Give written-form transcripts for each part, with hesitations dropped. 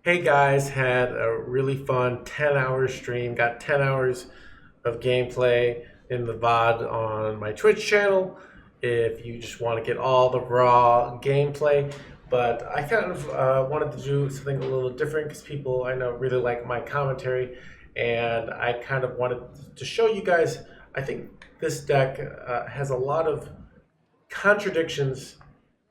Hey guys, had a really fun 10-hour stream. Got 10 hours of gameplay in the VOD on my Twitch channel if you just want to get all the raw gameplay. But I kind of wanted to do something a little different because people I know really like my commentary, and I kind of wanted to show you guys. I think this deck has a lot of contradictions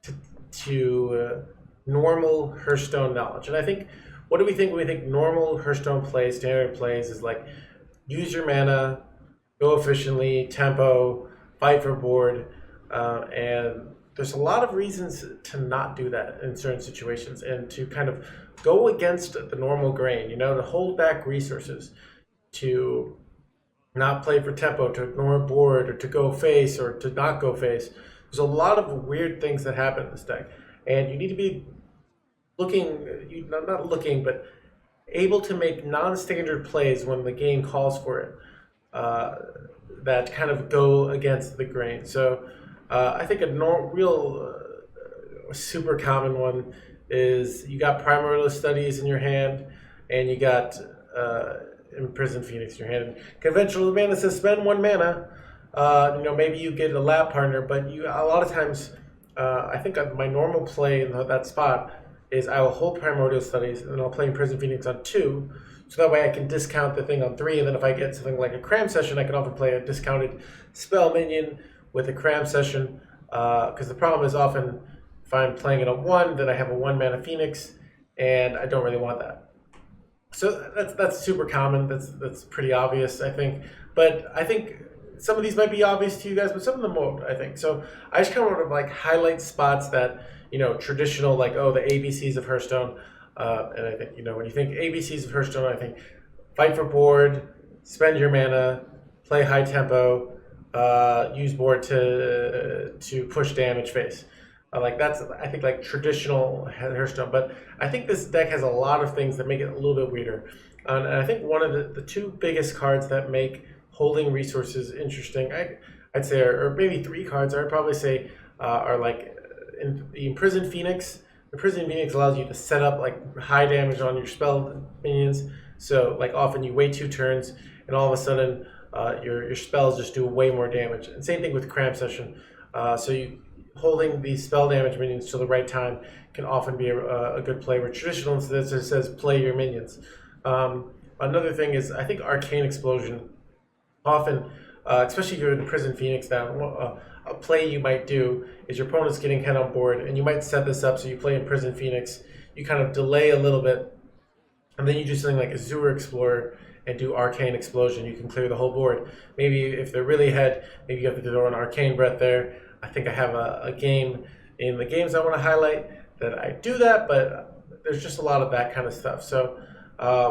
to, to normal Hearthstone knowledge. And I think, what do we think when we think normal Hearthstone plays, standard plays, is like use your mana, go efficiently, tempo, fight for board. And there's a lot of reasons to not do that in certain situations and to kind of go against the normal grain, to hold back resources, to not play for tempo, to ignore a board, or to go face, or to not go face. There's a lot of weird things that happen in this deck, and you need to be looking, not looking, but able to make non-standard plays when the game calls for it. That kind of go against the grain. So I think a real super common one is you got Primordial Studies in your hand, and you got Imprisoned Phoenix in your hand. Conventional mana says spend one mana. Maybe you get a lab partner, but a lot of times, I think my normal play in that spot is I will hold Primordial Studies and then I'll play Imprisoned Phoenix on 2, so that way I can discount the thing on 3, and then if I get something like a Cram Session, I can often play a discounted spell minion with a Cram Session, because the problem is often if I'm playing it on 1, then I have a 1 mana Phoenix, and I don't really want that. So that's super common. That's pretty obvious, I think. But I think some of these might be obvious to you guys, but some of them won't, I think. So I just kind of want to highlight spots that, traditional, the ABCs of Hearthstone. And I think, when you think ABCs of Hearthstone, I think fight for board, spend your mana, play high tempo, use board to push damage face. That's, I think, traditional Hearthstone. But I think this deck has a lot of things that make it a little bit weirder. And I think one of the two biggest cards that make holding resources interesting, I'd say, or maybe 3 cards, I'd probably say, are in the Imprisoned Phoenix. The Imprisoned Phoenix allows you to set up high damage on your spell minions. So often you wait 2 turns, and all of a sudden your spells just do way more damage. And same thing with Cram Session. So you holding these spell damage minions till the right time can often be a good play. Where traditional says play your minions. Another thing is, I think Arcane Explosion often, especially if you're in the Prison Phoenix down, a play you might do is your opponent's getting head on board, and you might set this up so you play in Prison Phoenix, you kind of delay a little bit, and then you do something like Azure Explorer and do Arcane Explosion. You can clear the whole board. Maybe if they're really ahead, maybe you have to throw an Arcane Breath there. I think I have a game in the games I want to highlight that I do that, but there's just a lot of that kind of stuff. So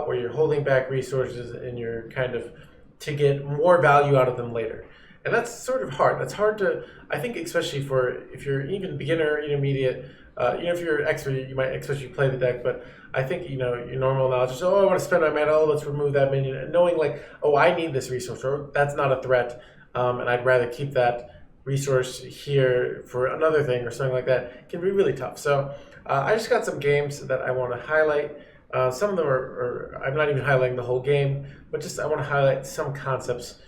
where you're holding back resources and you're kind of to get more value out of them later. And that's sort of hard. That's hard to, I think, especially if you're even beginner, intermediate, if you're an expert, you might especially play the deck, but I think, your normal knowledge is, I want to spend my mana, let's remove that minion. And knowing I need this resource, or that's not a threat, and I'd rather keep that resource here for another thing or something like that can be really tough. So I just got some games that I want to highlight. Some of them are I'm not even highlighting the whole game, but just I want to highlight some concepts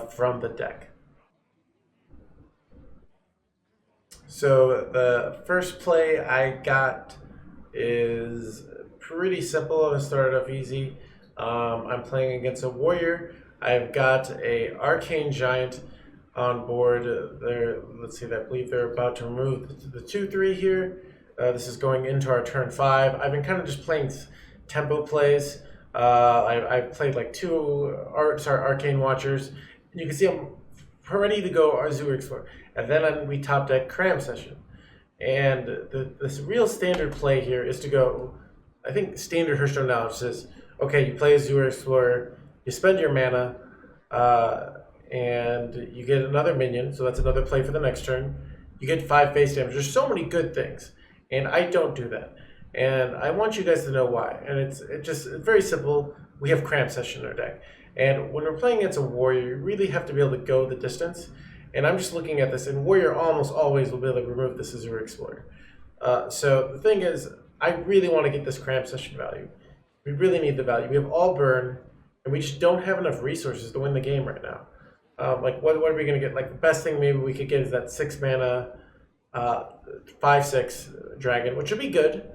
from the deck. So the first play I got is pretty simple. I'm going to start it off easy. I'm playing against a warrior. I've got a Arcane Giant on board. Let's see, I believe they're about to remove the 2/3 here. This is going into our turn 5. I've been kind of just playing tempo plays. I've played 2 Arcane Watchers. You can see I'm ready to go Azure Explorer. And then we top deck Cram Session. And this real standard play here is to go, I think standard Hearthstone knowledge says, okay, you play Azure Explorer, you spend your mana, and you get another minion, so that's another play for the next turn. You get 5 face damage. There's so many good things, and I don't do that. And I want you guys to know why. And it's very simple. We have Cram Session in our deck. And when we're playing against a warrior, you really have to be able to go the distance. And I'm just looking at this, and warrior almost always will be able to remove this Azure Explorer. So the thing is, I really want to get this cram session value. We really need the value. We have all burn, and we just don't have enough resources to win the game right now. Like, what are we going to get? Like, the best thing maybe we could get is that 6 mana, 5/6 dragon, which would be good.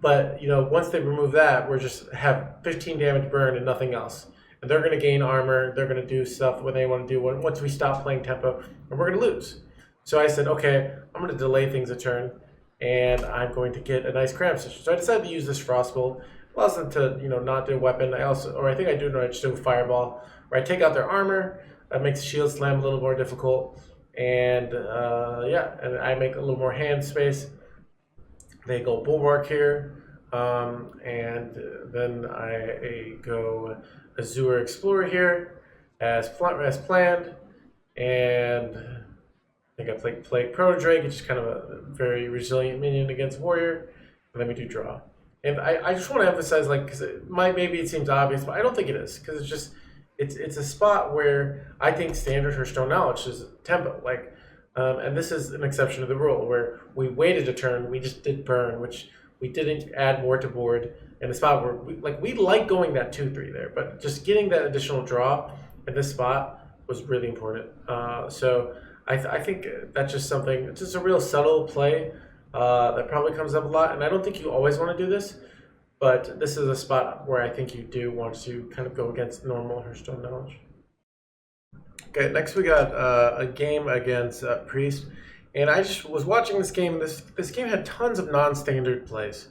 But, once they remove that, we're just have 15 damage burn and nothing else. And they're going to gain armor. They're going to do stuff when they want to do once we stop playing tempo, and we're going to lose. So I said, okay, I'm going to delay things a turn, and I'm going to get a nice cram session. So I decided to use this Frostbolt. Allows them to, not do a weapon. I think I do it when I just do a Fireball, where I take out their armor. That makes shield slam a little more difficult. And, and I make a little more hand space. They go Bulwark here. And then I go Azure Explorer here as planned. And I think I play Proto Drake, which is kind of a very resilient minion against Warrior. And then we do draw. And I just want to emphasize, because maybe it seems obvious, but I don't think it is, because it's a spot where I think standard Hearthstone knowledge is tempo. And this is an exception to the rule where we waited a turn, we just did burn, which we didn't add more to board in a spot where we like going that 2/3 there, but just getting that additional draw in this spot was really important. So I think that's just something. It's just a real subtle play. That probably comes up a lot, and I don't think you always want to do this, but this is a spot where I think you do want to kind of go against normal Hearthstone knowledge. Okay, next we got a game against Priest, and I just was watching this game. This game had tons of non-standard plays,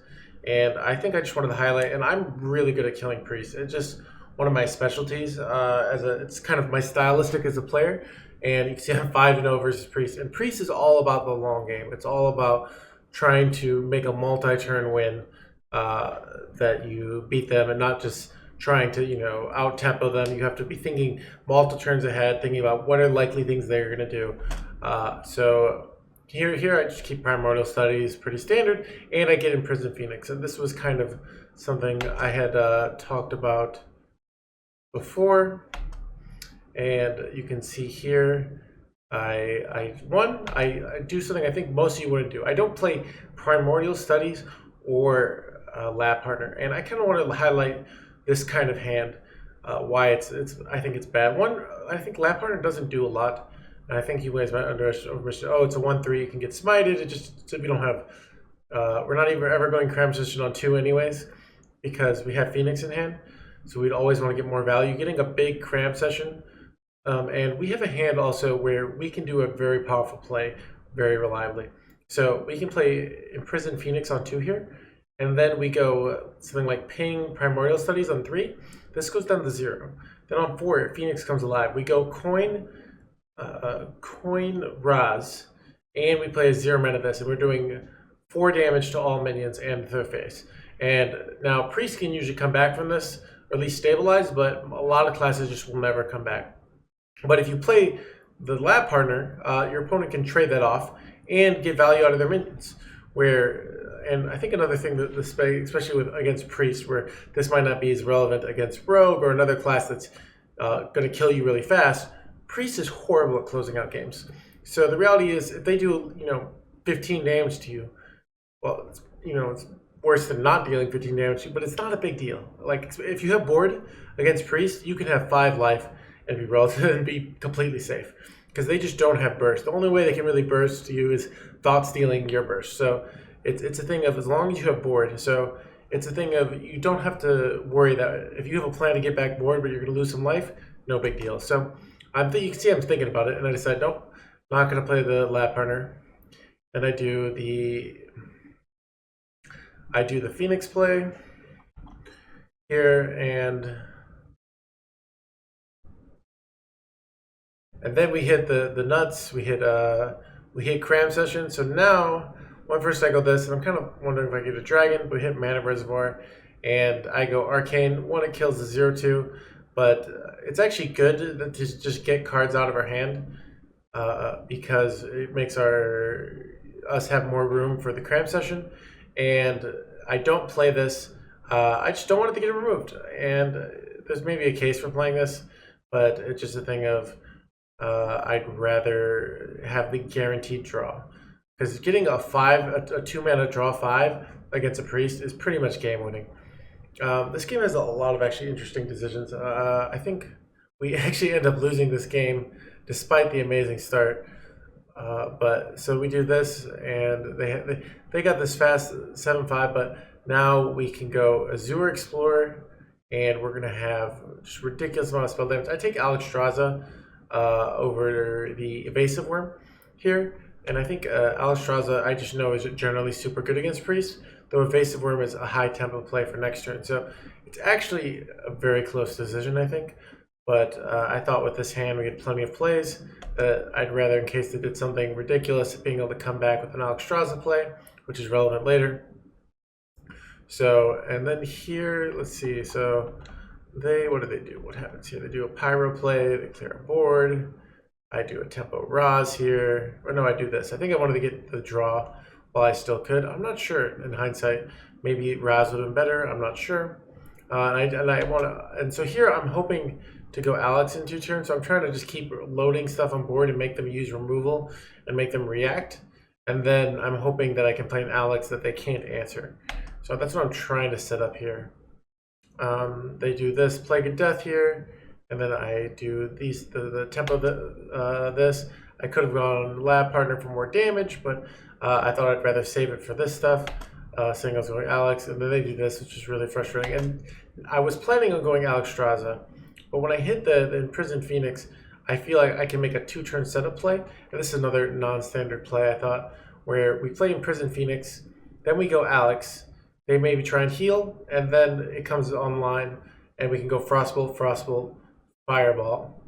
and I think I just wanted to highlight, and I'm really good at killing Priest. It's just one of my specialties. It's kind of my stylistic as a player, and you can see I'm 5-0 versus Priest, and Priest is all about the long game. It's all about trying to make a multi-turn win, that you beat them, and not just trying to out-tempo them. You have to be thinking multiple turns ahead, thinking about what are likely things they're going to do. So here I just keep Primordial Studies pretty standard, and I get Imprisoned Phoenix. And this was kind of something I had talked about before, and you can see here I do something I think most of you wouldn't do. I don't play Primordial Studies or Lab Partner, and I kind of want to highlight this kind of hand, why I think it's bad. One, I think Lab Partner doesn't do a lot, and I think you guys might underestimate. Oh, it's a 1/3, you can get smited. It just, if you don't have, we're not even ever going cram position on 2 anyways, because we have Phoenix in hand, so we'd always want to get more value. Getting a big cram session. And we have a hand also where we can do a very powerful play very reliably. So we can play Imprison Phoenix on 2 here, and then we go something like Ping Primordial Studies on 3. This goes down to 0. Then on 4, Phoenix comes alive. We go Coin Raz, and we play a 0 mana this, and we're doing 4 damage to all minions and their face. And now Priest can usually come back from this, or at least stabilize, but a lot of classes just will never come back. But if you play the Lab Partner, your opponent can trade that off and get value out of their minions. And I think another thing that especially against Priest, where this might not be as relevant against Rogue or another class that's going to kill you really fast, Priest is horrible at closing out games. So the reality is, if they do 15 damage to you, well, it's worse than not dealing 15 damage to you, but it's not a big deal. Like, if you have board against Priest, you can have 5 life and be relative and be completely safe, because they just don't have burst. The only way they can really burst to you is thought stealing your burst. So it's a thing of, as long as you have board, so it's a thing of, you don't have to worry that if you have a plan to get back board but you're going to lose some life, no big deal. So you can see I'm thinking about it, and I decided, nope, not going to play the Lab Partner. And I do the Phoenix play here, and then we hit the nuts. We hit cram session. So now, when first I go this, and I'm kind of wondering if I get a dragon, but we hit Mana Reservoir, and I go Arcane. One, it kills the 0/2, but it's actually good to just get cards out of our hand, because it makes us have more room for the cram session. And I don't play this. I just don't want it to get removed. And there's maybe a case for playing this, but it's just a thing of, I'd rather have the guaranteed draw, because getting a 2 mana draw 5 against a priest is pretty much game winning. This game has a lot of actually interesting decisions. I think we actually end up losing this game despite the amazing start. But so we do this, and they got this fast 7/5, but now we can go Azure Explorer, and we're gonna have just ridiculous amount of spell damage. I take Alexstrasza over the Evasive Worm here, and I think Alexstrasza I just know is generally super good against priests, though Evasive Worm is a high tempo play for next turn. So it's actually a very close decision, I think. But I thought with this hand we had plenty of plays that I'd rather, in case they did something ridiculous, being able to come back with an Alexstrasza play, which is relevant later. So, and then here, let's see. So what do they do? What happens here? They do a Pyro play, they clear a board. I do a Tempo Raz here. Or no, I do this. I think I wanted to get the draw while I still could. I'm not sure in hindsight. Maybe Raz would have been better. I'm not sure. And so here I'm hoping to go Alex in 2 turns. So I'm trying to just keep loading stuff on board and make them use removal and make them react. And then I'm hoping that I can play an Alex that they can't answer. So that's what I'm trying to set up here. They do this Plague of Death here, and then I do the tempo this. I could have gone Lab Partner for more damage, but I thought I'd rather save it for this stuff, saying I was going Alex, and then they do this, which is really frustrating. And I was planning on going Alexstrasza, but when I hit the Imprisoned Phoenix, I feel like I can make a 2-turn setup play, and this is another non-standard play, I thought, where we play Imprisoned Phoenix, then we go Alex, they maybe try and heal, and then it comes online, and we can go Frostbolt, Fireball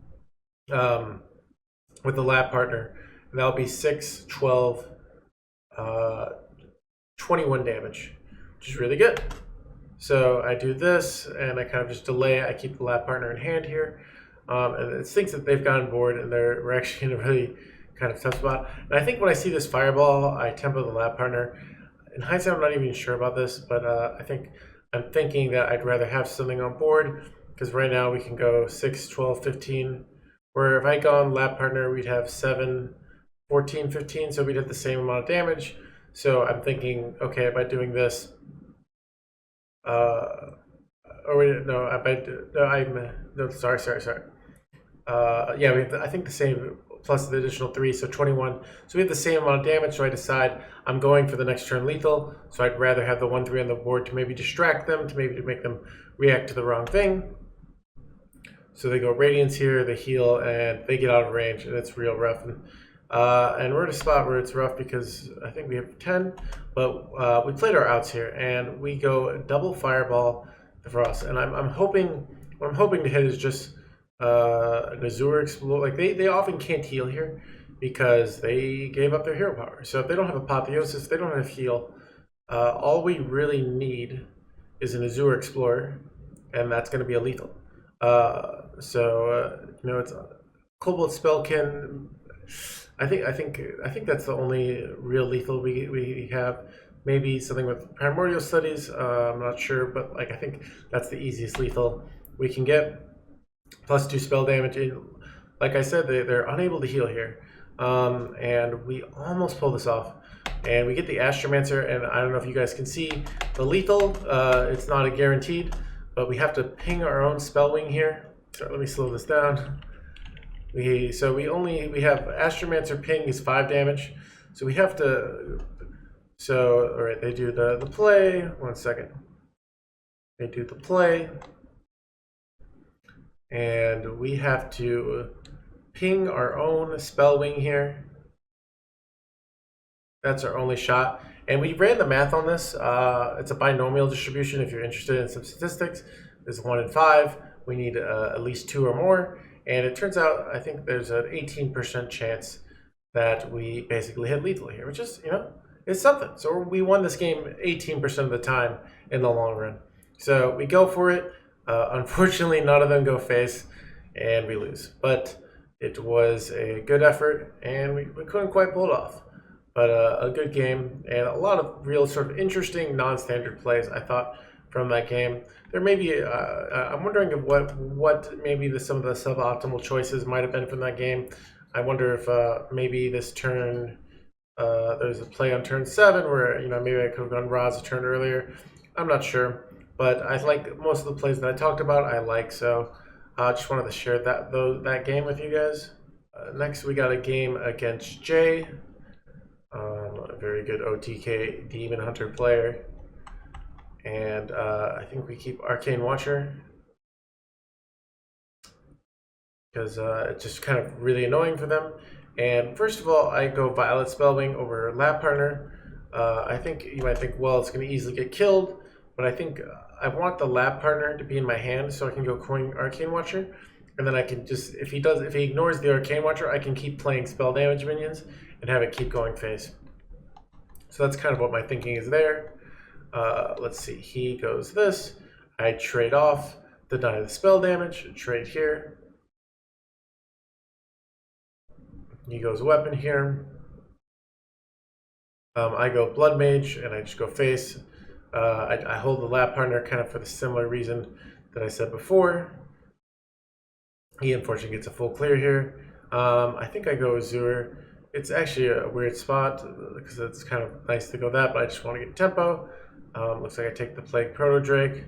with the Lab Partner, and that'll be 6, 12, 21 damage, which is really good. So I do this, and I kind of just delay it. I keep the Lab Partner in hand here, and it thinks that they've gotten bored, and we're actually in a really kind of tough spot. And I think when I see this Fireball, I tempo the Lab Partner. In hindsight, I'm not even sure about this, but I'm thinking that I'd rather have something on board, because right now we can go 6, 12, 15, where if I go on Lab Partner, we'd have 7, 14, 15, so we'd have the same amount of damage. So I'm thinking, okay, by doing this, sorry. Yeah, we have I think the same plus the additional 3, so 21. So we have the same amount of damage, so I decide I'm going for the next turn lethal, so I'd rather have the 1/3 on the board to maybe distract them, to make them react to the wrong thing. So they go Radiance here, they heal, and they get out of range, and it's real rough. And we're at a spot where it's rough because I think we have 10, but we played our outs here, and we go double Fireball the Frost, and I'm hoping, what I'm hoping to hit is just an Azure Explorer. Like they often can't heal here because they gave up their hero power. So if they don't have Apotheosis, they don't have heal. All we really need is an Azure Explorer, and that's going to be a lethal. It's Cobalt Spellkin. I think that's the only real lethal we have. Maybe something with Primordial Studies. I'm not sure, but I think that's the easiest lethal we can get. +2 spell damage. Like I said, they're unable to heal here, and we almost pull this off. And we get the Astromancer, and I don't know if you guys can see the lethal. It's not a guaranteed, but we have to ping our own Spellwing here. So let me slow this down. We have Astromancer ping is 5 damage, so we have to. So all right, they do the play. 1 second. They do the play, and we have to ping our own Spellwing here. That's our only shot. And we ran the math on this. It's a binomial distribution if you're interested in some statistics. There's 1 in 5. We need at least 2 or more. And it turns out, I think there's an 18% chance that we basically hit lethal here, which is, it's something. So we won this game 18% of the time in the long run. So we go for it. Unfortunately, none of them go face, and we lose. But it was a good effort, and we couldn't quite pull it off. But a good game, and a lot of real sort of interesting non-standard plays, I thought, from that game. There may be, I'm wondering if what maybe some of the suboptimal choices might have been from that game. I wonder if maybe this turn There's a play on turn 7 where maybe I could have gone Ra's a turn earlier. I'm not sure, but I like most of the plays that I talked about. I like, so I just wanted to share that game with you guys. Next, we got a game against Jay, a very good OTK Demon Hunter player, and I think we keep Arcane Watcher because it's just kind of really annoying for them. And first of all, I go Violet Spellwing over Lab Partner. I think you might think, well, it's going to easily get killed, but I think I want the Lab Partner to be in my hand so I can go coin Arcane Watcher, and then I can just, if he ignores the Arcane Watcher, I can keep playing spell damage minions and have it keep going face. So that's kind of what my thinking is there. Let's see, he goes this. I trade off, deny the spell damage, trade here. He goes weapon here. I go Blood Mage, and I just go face. I hold the Lab Partner kind of for the similar reason that I said before. He unfortunately gets a full clear here. I think I go Azure. It's actually a weird spot because it's kind of nice to go that, but I just want to get tempo. Looks like I take the Plague Proto Drake.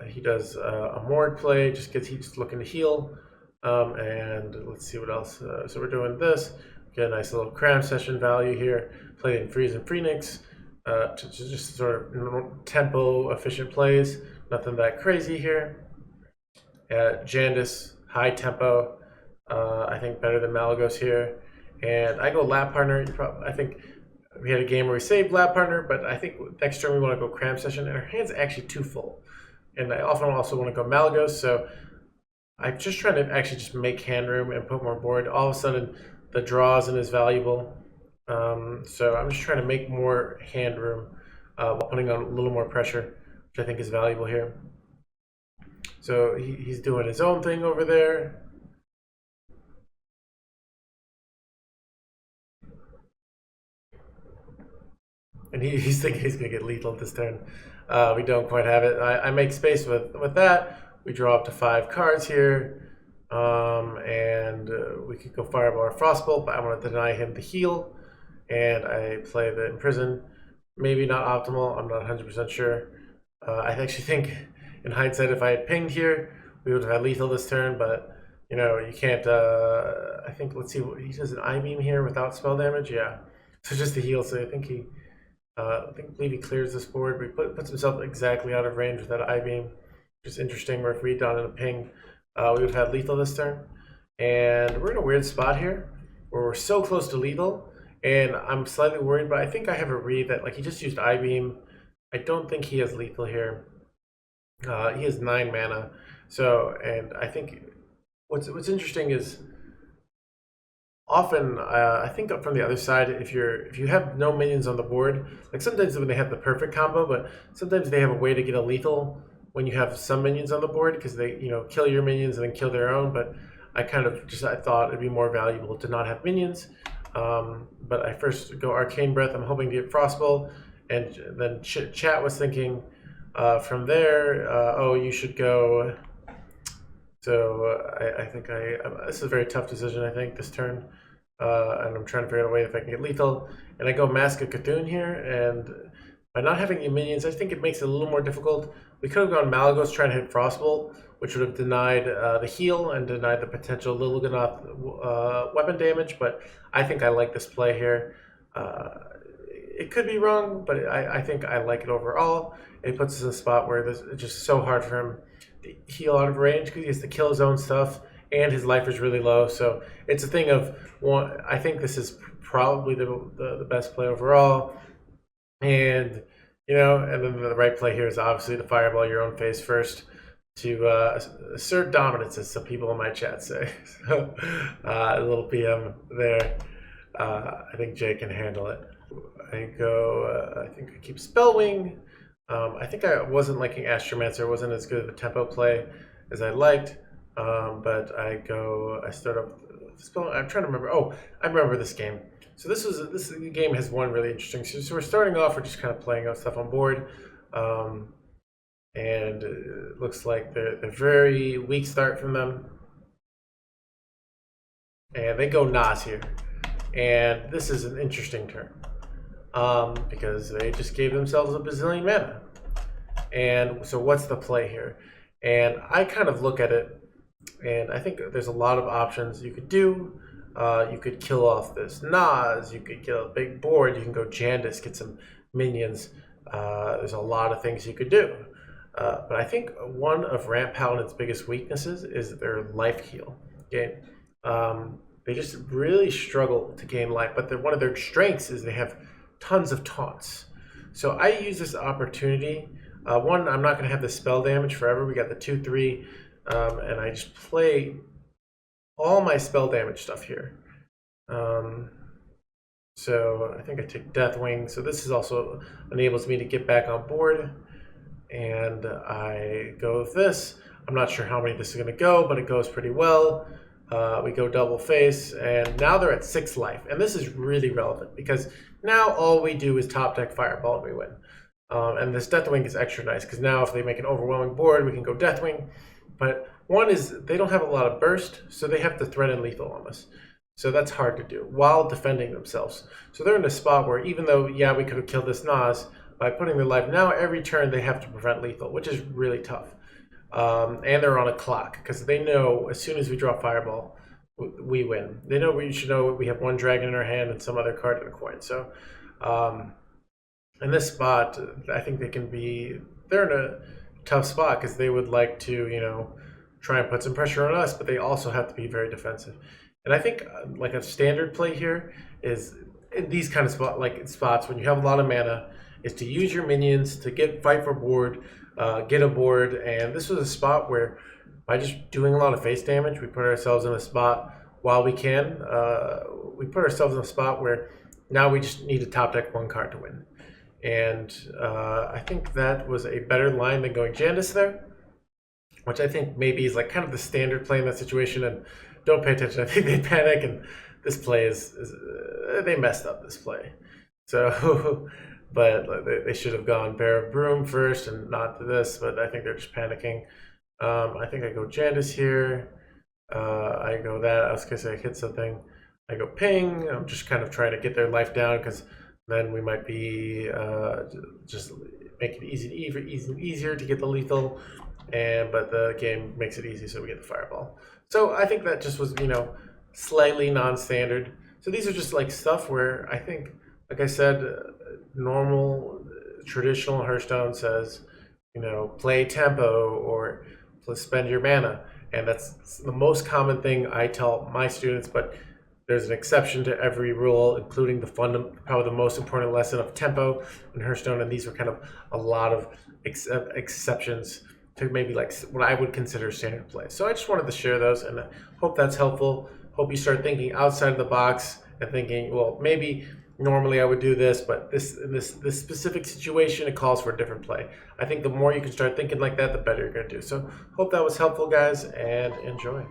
He does a Morgue play, he's just looking to heal. And let's see what else. So we're doing this. Get a nice little cram session value here. Play in Freeze and Phoenix. To just sort of tempo efficient plays. Nothing that crazy here. Jandis, high tempo. I think better than Malagos here. And I go Lab Partner. I think we had a game where we saved Lab Partner, but I think next turn we want to go Cram Session, and our hand's actually too full. And I often also want to go Malagos, so I'm just trying to actually just make hand room and put more board. All of a sudden, the draw isn't as valuable. So I'm just trying to make more hand room while putting on a little more pressure, which I think is valuable here. So he's doing his own thing over there. And he's thinking he's going to get lethal this turn. We don't quite have it. I make space with that. We draw up to 5 cards here. And we could go Fireball or Frostbolt, but I want to deny him the heal. And I play the Imprison. Maybe not optimal. I'm not 100% sure. I actually think, in hindsight, if I had pinged here, we would have had lethal this turn, but you can't. I think, let's see, he does an I-beam here without spell damage. Yeah. So just the heal. So I think believe he clears this board, but he puts himself exactly out of range with that I-beam. Which is interesting, where if we'd done in a ping, we would have had lethal this turn. And we're in a weird spot here, where we're so close to lethal, and I'm slightly worried, but I think I have a read that, like, he just used I-beam. I don't think he has lethal here. He has 9 mana. So, and I think what's interesting is often I think from the other side, if you have no minions on the board, like sometimes when they have the perfect combo, but sometimes they have a way to get a lethal when you have some minions on the board, because they kill your minions and then kill their own. But I thought it'd be more valuable to not have minions. But I first go Arcane Breath. I'm hoping to get Frostbolt, and then chat was thinking from there, oh, you should go. So I think this is a very tough decision, I think, this turn. And I'm trying to figure out a way if I can get lethal. And I go Mask of Cthulhu here, and by not having any minions, I think it makes it a little more difficult. We could have gone Malagos trying to hit Frostbolt, which would have denied the heal and denied the potential Lilliganath weapon damage, but I think I like this play here. It could be wrong, but I think I like it overall. It puts us in a spot where it's just so hard for him to heal out of range because he has to kill his own stuff, and his life is really low. So it's a thing of, I think this is probably the best play overall. And and then the right play here is obviously to Fireball your own face first to assert dominance, as some people in my chat say. So a little PM there. I think Jay can handle it. I go. I think I keep Spellwing. I think I wasn't liking Astromancer. Wasn't as good of a tempo play as I liked. But I start up Spell. I'm trying to remember. Oh, I remember this game. So this game has one really interesting. So we're starting off. We're just kind of playing out stuff on board, and it looks like they're very weak start from them, and they go Nas here. And this is an interesting turn because they just gave themselves a bazillion mana. And so what's the play here? And I kind of look at it, and I think there's a lot of options you could do. You could kill off this Nas, you could kill a big board, you can go Jandis, get some minions. There's a lot of things you could do. But I think one of Ramp Paladin's biggest weaknesses is their life heal game. They just really struggle to gain life, but one of their strengths is they have tons of taunts. So I use this opportunity. One, I'm not going to have the spell damage forever. We got the 2/3, and I just play all my spell damage stuff here. So I think I take Deathwing. So this is also enables me to get back on board. And I go with this. I'm not sure how many this is going to go, but it goes pretty well. We go double face, and now they're at 6 life. And this is really relevant because now all we do is top deck Fireball and we win. And this Deathwing is extra nice because now if they make an overwhelming board, we can go Deathwing. But one is they don't have a lot of burst, so they have to threaten lethal on us. So that's hard to do while defending themselves. So they're in a spot where even though, yeah, we could have killed this Nas, by putting their life, now every turn they have to prevent lethal, which is really tough. And they're on a clock because they know as soon as we draw Fireball, we win. They know we should know we have one dragon in our hand and some other card in a coin. So in this spot, I think they're in a tough spot because they would like to, try and put some pressure on us, but they also have to be very defensive. And I think like a standard play here is in these kind of spots when you have a lot of mana, is to use your minions to fight for board, get a board. And this was a spot where by just doing a lot of face damage, we put ourselves in a spot while we can. We put ourselves in a spot where now we just need to top deck 1 card to win. And I think that was a better line than going Jandis there, which I think maybe is like kind of the standard play in that situation. And don't pay attention. I think they panic, and this play they messed up this play. So, but they should have gone Bear of Broom first and not this, but I think they're just panicking. I think I go Jandis here. I go that. I was going to say I hit something. I go Ping. I'm just kind of trying to get their life down because then we might be just make it easier to get the lethal. But the game makes it easy, so we get the Fireball. So I think that just was, slightly non-standard. So these are just like stuff where I think, like I said, normal, traditional Hearthstone says, play tempo or spend your mana. And that's the most common thing I tell my students, but there's an exception to every rule, including probably the most important lesson of tempo in Hearthstone. And these are kind of a lot of exceptions to maybe like what I would consider standard play. So I just wanted to share those, and I hope that's helpful. Hope you start thinking outside of the box and thinking, well, maybe normally I would do this, but this specific situation, it calls for a different play. I think the more you can start thinking like that, the better you're going to do. So hope that was helpful, guys, and enjoy.